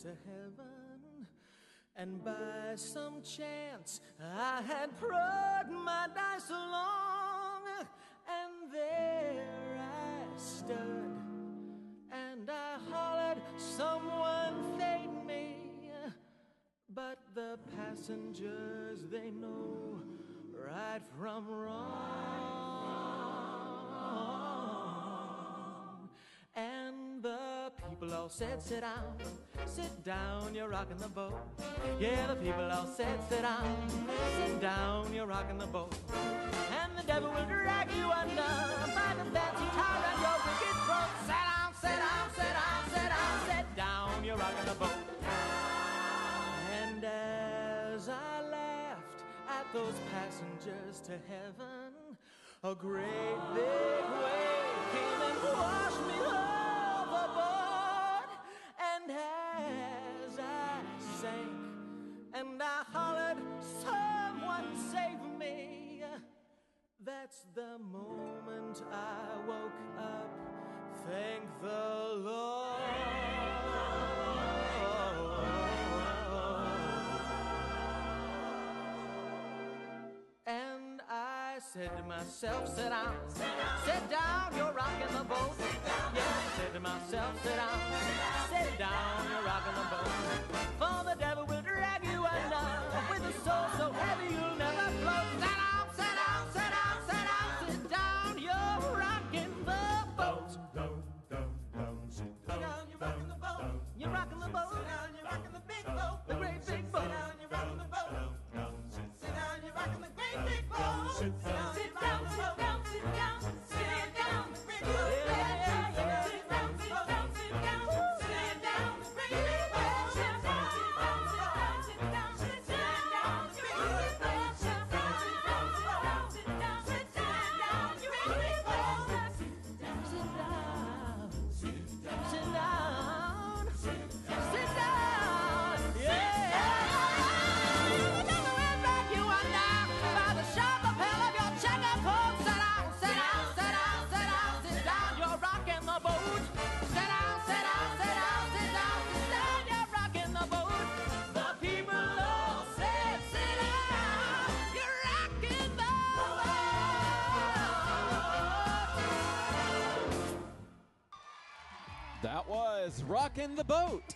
to heaven, and by some chance I had prod my dice along, and there I stood, and I hollered, someone fade me. But the passengers, they know right from wrong. And the people all said, sit down, you're rocking the boat. Yeah, the people all said, sit down, you're rocking the boat. And the devil will drag you under by the fancy tie around your wicked throat. Sit down, you're rocking the boat. And as I laughed at those passengers to heaven, a great big wave came and washed me overboard. And as I sank and I hollered, someone save me, that's the moment I woke up, thank the Lord. And I said to myself, sit down, you're rocking the boat. Yeah, I said to myself, sit down, you're rocking the boat. For the devil will drag you under with a soul so heavy you'll never float. Sit down, you're rocking the boat. Sit down, you're rocking the boat. You're rocking the boat. Sit down, you're rocking the big boat. The great big boat. Sit down, you're rocking the boat. Sit down, you're rocking the great big boat. Sit down, sit down, sit down, sit down, sit down, the great big boat. Sit down, sit down, sit down, sit down, the great big boat. Sit down, sit down, sit down, sit down, sit down, the great big boat. Sit down, sit down, sit down, sit down, the great big boat. Sit down, sit down, sit down, sit down, sit down, yeah. Don't let back you under by the sharp lapel of your checkered coat. Sit down, sit down, sit down, sit down, sit down, you're rocking the boat. Sit down, sit down, sit down, sit down, sit down, you're rocking the boat. The people all said, sit down, you're rocking the boat. That was Rockin' the Boat